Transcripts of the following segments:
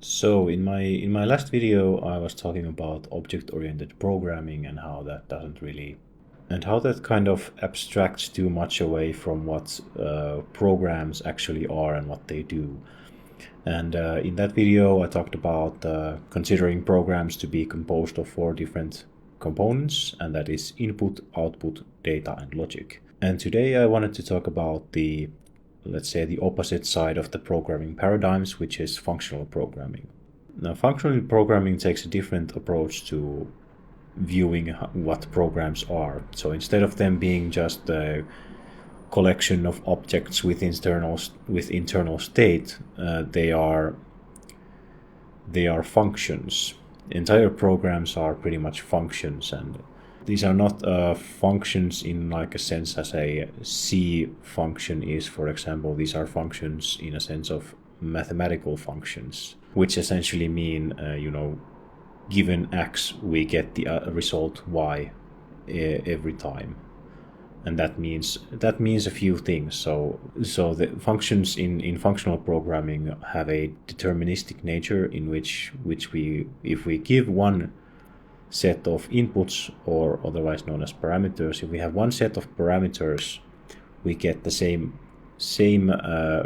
So in my last video, I was talking about object-oriented programming and how that doesn't really, and how that kind of abstracts too much away from what programs actually are and what they do. And in that video, I talked about considering programs to be composed of 4 different components, and that is input, output, data, and logic. And today I wanted to talk about the, let's say, the opposite side of the programming paradigms, which is functional programming. Now, functional programming takes a different approach to viewing what programs are. So instead of them being just a collection of objects with internal state, they are functions. Entire programs are pretty much functions, and these are not functions in like a sense as a C function is, for example. These are functions in a sense of mathematical functions, which essentially mean, given x, we get the result y every time. And that means a few things. So the functions in functional programming have a deterministic nature in which we, if we give one set of inputs, or otherwise known as parameters, if we have one set of parameters, we get the same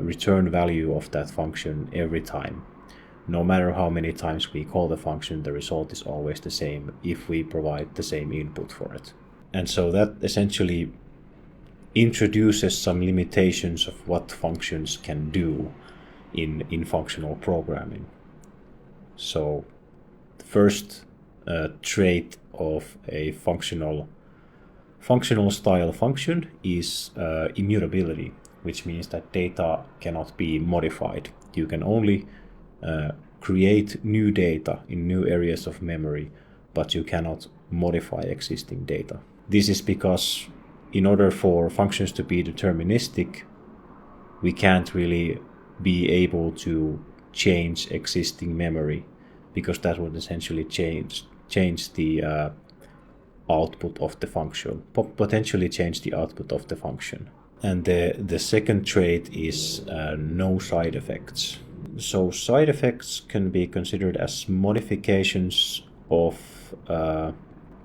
return value of that function every time. No matter how many times we call the function, the result is always the same if we provide the same input for it. And so that essentially introduces some limitations of what functions can do in functional programming. So the first trait of a functional style function is immutability, which means that data cannot be modified. You can only create new data in new areas of memory, but you cannot modify existing data. This is because in order for functions to be deterministic, we can't really be able to change existing memory, because that would essentially change the output of the function, potentially change the output of the function. And the second trait is no side effects. So side effects can be considered as modifications of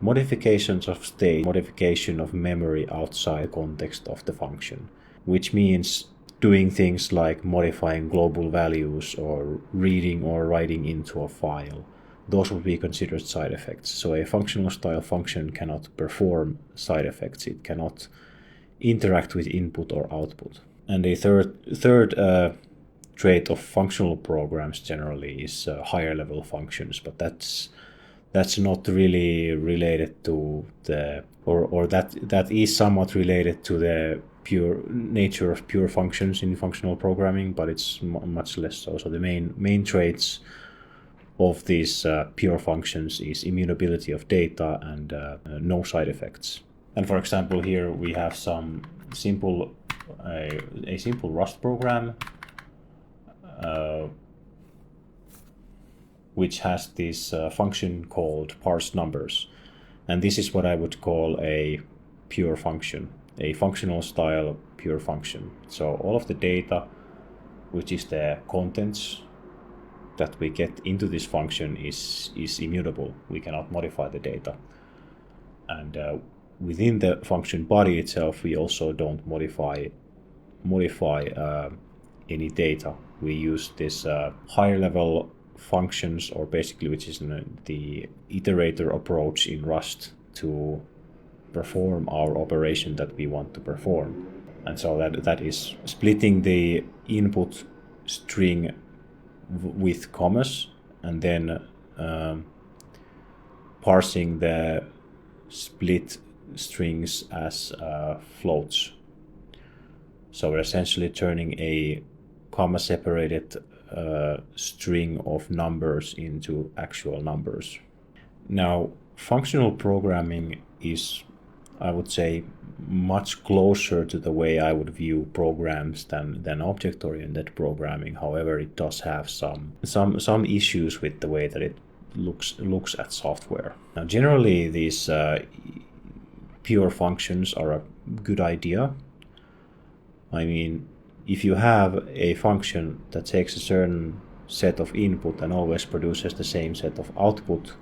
state, modification of memory outside the context of the function, which means doing things like modifying global values or reading or writing into a file. Those would be considered side effects. So a functional style function cannot perform side effects. It cannot interact with input or output. And a third trait of functional programs generally is higher level functions, but that's not really related to the, or that is somewhat related to the pure nature of pure functions in functional programming, but it's much less so. So the main traits of these pure functions is immutability of data and no side effects. And for example, here we have some simple Rust program which has this function called parse numbers. And this is what I would call a pure function, a functional style pure function. So all of the data, which is the contents that we get into this function, is immutable. We cannot modify the data. And within the function body itself, we also don't modify any data. We use this higher level functions, or basically which is the iterator approach in Rust, to perform our operation that we want to perform. And so that is splitting the input string with commas, and then parsing the split strings as floats. So we're essentially turning a comma separated string of numbers into actual numbers. Now, functional programming is, I would say, much closer to the way I would view programs than object-oriented programming. However, it does have some issues with the way that it looks at software. Now, generally, these pure functions are a good idea. I mean, if you have a function that takes a certain set of input and always produces the same set of output,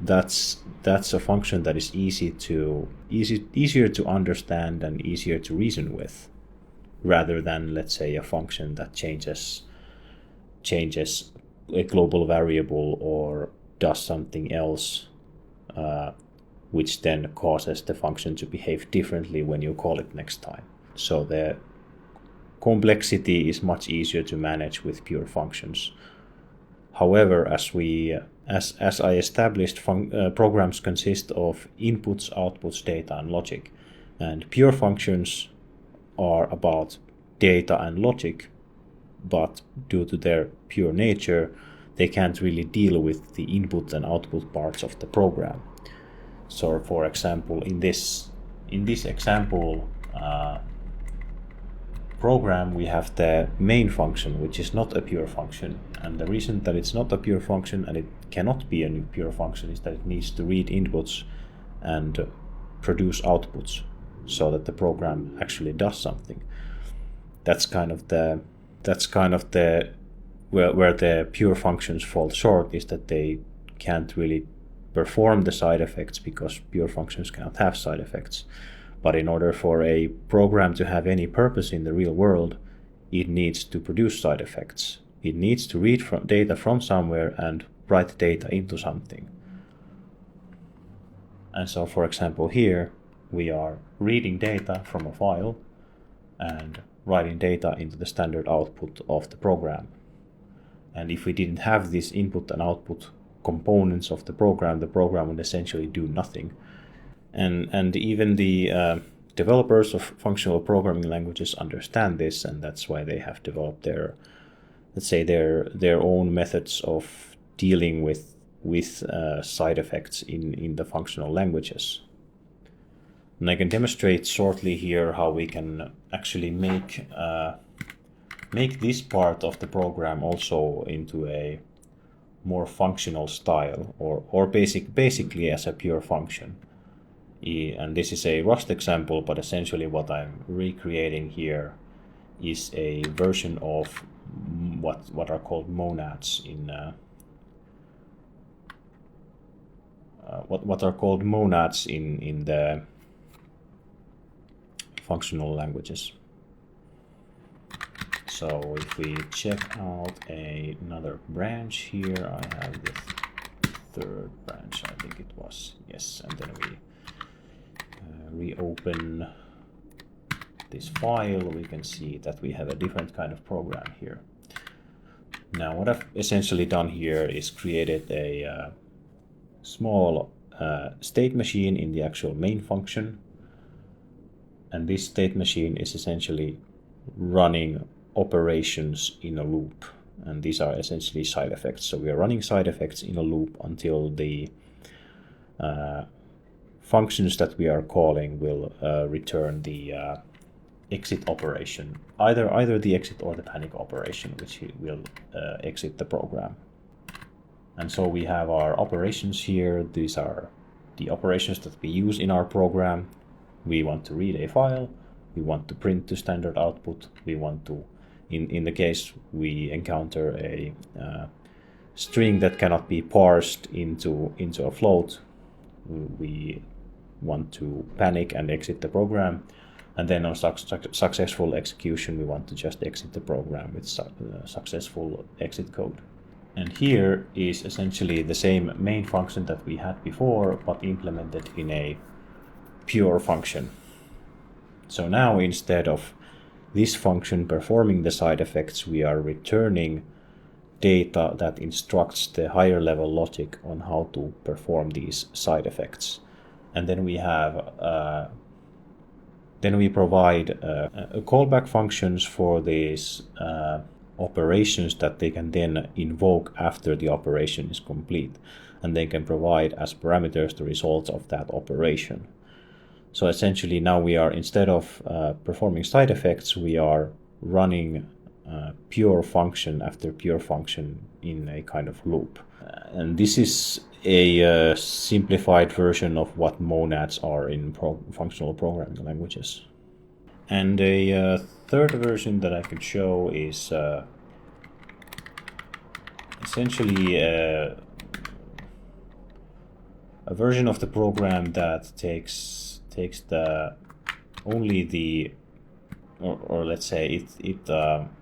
that's a function that is easier to understand and easier to reason with, rather than, let's say, a function that changes a global variable or does something else, which then causes the function to behave differently when you call it next time. So the complexity is much easier to manage with pure functions. However, as I established, programs consist of inputs, outputs, data, and logic. And pure functions are about data and logic, but due to their pure nature, they can't really deal with the input and output parts of the program. So, for example, in this example program, we have the main function, which is not a pure function. And the reason that it's not a pure function and it cannot be a pure function is that it needs to read inputs and produce outputs so that the program actually does something. That's kind of the where the pure functions fall short, is that they can't really perform the side effects because pure functions cannot have side effects. But in order for a program to have any purpose in the real world, it needs to produce side effects. It needs to read data from somewhere and write data into something. And so, for example, here we are reading data from a file and writing data into the standard output of the program. And if we didn't have this input and output components of the program would essentially do nothing. And even the developers of functional programming languages understand this, and that's why they have developed their, let's say, their own methods of dealing with side effects in the functional languages. And I can demonstrate shortly here how we can actually make this part of the program also into a more functional style, or basically as a pure function. And this is a Rust example, but essentially what I'm recreating here is a version of what are called monads in what are called monads in the functional languages. So if we check out another branch here, I have the third branch, I think it was, yes, and then we reopen this file, we can see that we have a different kind of program here. Now what I've essentially done here is created a small state machine in the actual main function, and this state machine is essentially running operations in a loop, and these are essentially side effects. So we are running side effects in a loop until the functions that we are calling will return the exit operation, either the exit or the panic operation, which will exit the program. And so we have our operations here. These are the operations that we use in our program. We want to read a file, we want to print the standard output, we want to, in the case we encounter a string that cannot be parsed into a float, we want to panic and exit the program, and then on successful execution we want to just exit the program with successful exit code. And here is essentially the same main function that we had before, but implemented in a pure function. So now instead of this function performing the side effects, we are returning data that instructs the higher level logic on how to perform these side effects. And then we have then we provide callback functions for these operations that they can then invoke after the operation is complete, and they can provide as parameters the results of that operation. So essentially now we are, instead of performing side effects, we are running pure function after pure function in a kind of loop. And this is a simplified version of what monads are in functional programming languages. And a third version that I could show is essentially a version of the program that takes the only the or let's say it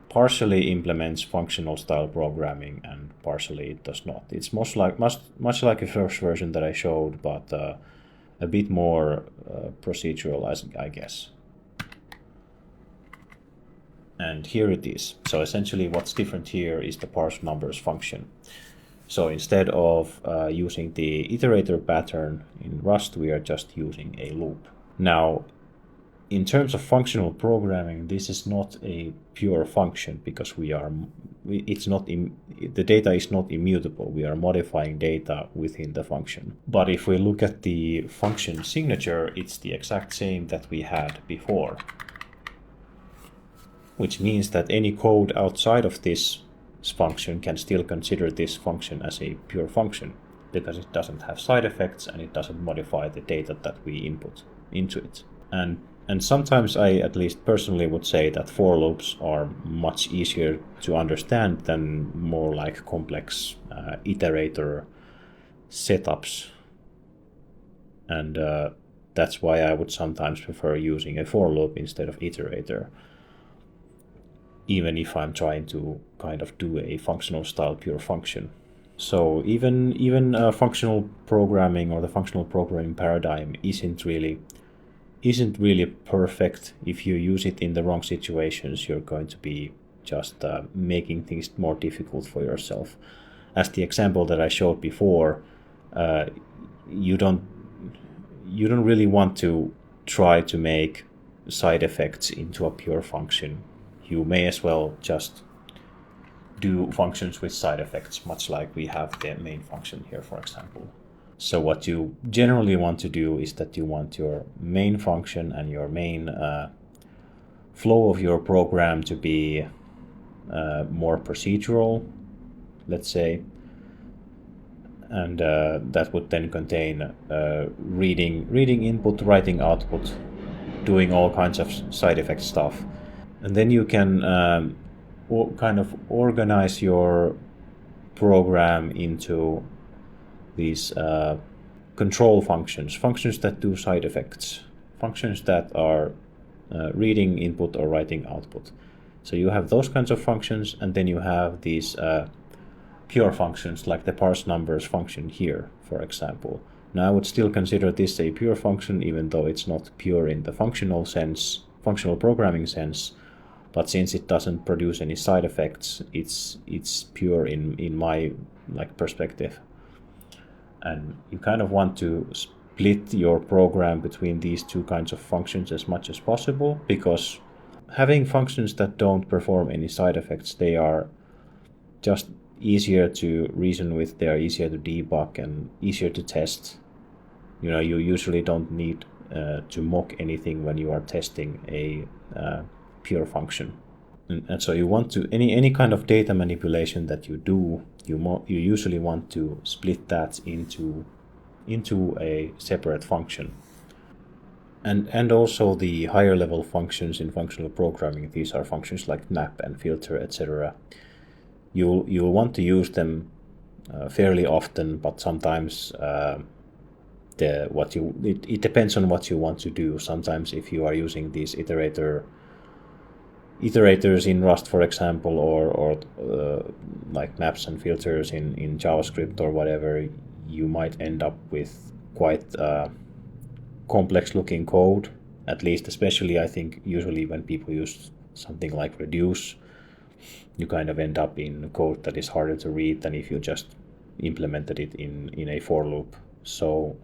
partially implements functional style programming and partially it does not. It's much like the first version that I showed, but a bit more procedural, I guess. And here it is. So essentially what's different here is the parse numbers function. So instead of using the iterator pattern in Rust, we are just using a loop. Now, in terms of functional programming, this is not a pure function because the data is not immutable. We are modifying data within the function. But if we look at the function signature, it's the exact same that we had before, which means that any code outside of this function can still consider this function as a pure function because it doesn't have side effects and it doesn't modify the data that we input into it. And sometimes I, at least personally, would say that for loops are much easier to understand than more like complex iterator setups. And that's why I would sometimes prefer using a for loop instead of iterator, even if I'm trying to kind of do a functional style pure function. So even functional programming or the functional programming paradigm isn't really perfect. If you use it in the wrong situations, you're going to be just making things more difficult for yourself. As the example that I showed before, you don't really want to try to make side effects into a pure function. You may as well just do functions with side effects, much like we have the main function here, for example. So what you generally want to do is that you want your main function and your main flow of your program to be more procedural, let's say, and that would then contain reading input, writing output, doing all kinds of side effect stuff. And then you can kind of organize your program into these control functions that do side effects, functions that are reading input or writing output. So you have those kinds of functions, and then you have these pure functions like the parse numbers function here, for example. Now I would still consider this a pure function, even though it's not pure in the functional programming sense. But since it doesn't produce any side effects, it's pure in my perspective. And you kind of want to split your program between these two kinds of functions as much as possible, because having functions that don't perform any side effects, they are just easier to reason with, they are easier to debug and easier to test. You usually don't need to mock anything when you are testing a pure function. And so you want to, any kind of data manipulation that you do, you usually want to split that into a separate function. And also the higher level functions in functional programming, these are functions like map and filter, etc. You'll want to use them fairly often, but sometimes it depends on what you want to do. Sometimes if you are using these iterators in Rust, for example, or like maps and filters in JavaScript or whatever, you might end up with quite complex looking code, at least, especially I think usually when people use something like reduce, you kind of end up in code that is harder to read than if you just implemented it in a for loop. So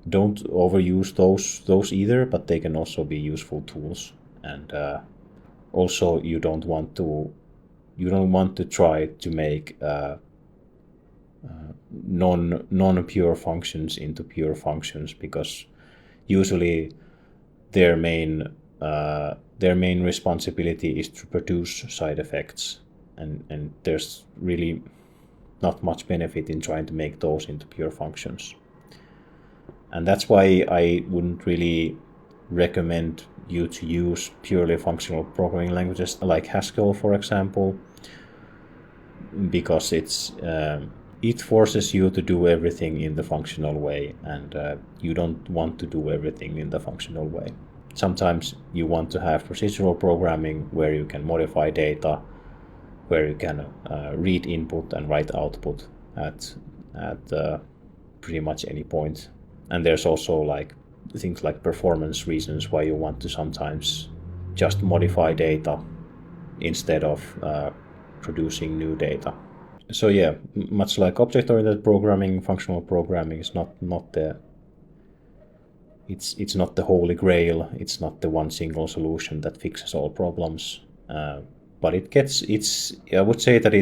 don't overuse those either, but they can also be useful tools. And also you don't want to try to make non-pure functions into pure functions, because usually their main responsibility is to produce side effects, and there's really not much benefit in trying to make those into pure functions. And that's why I wouldn't really recommend you to use purely functional programming languages like Haskell, for example, because it forces you to do everything in the functional way, and you don't want to do everything in the functional way. Sometimes you want to have procedural programming where you can modify data, where you can read input and write output at pretty much any point. And there's also like things like performance reasons why you want to sometimes just modify data instead of producing new data. So yeah, much like object-oriented programming, functional programming is not the it's not the holy grail. It's not the one single solution that fixes all problems. But I would say that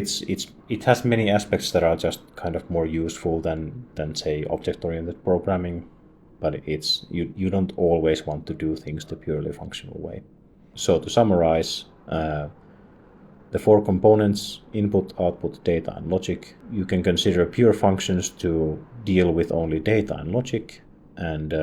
it has many aspects that are just kind of more useful than say object-oriented programming. But you don't always want to do things the purely functional way. So to summarize, the four components: input, output, data, and logic. You can consider pure functions to deal with only data and logic, and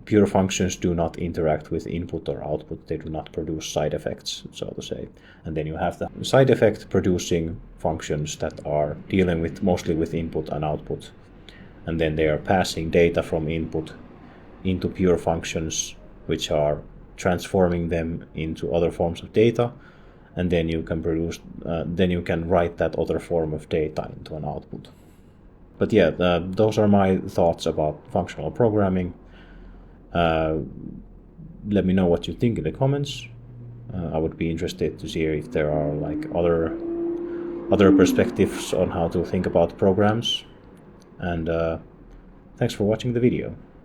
pure functions do not interact with input or output. They do not produce side effects, so to say. And then you have the side effect producing functions that are dealing mostly with input and output. And then they are passing data from input into pure functions, which are transforming them into other forms of data. And then you can write that other form of data into an output. But yeah, those are my thoughts about functional programming. Let me know what you think in the comments. I would be interested to see if there are like other perspectives on how to think about programs. And thanks for watching the video.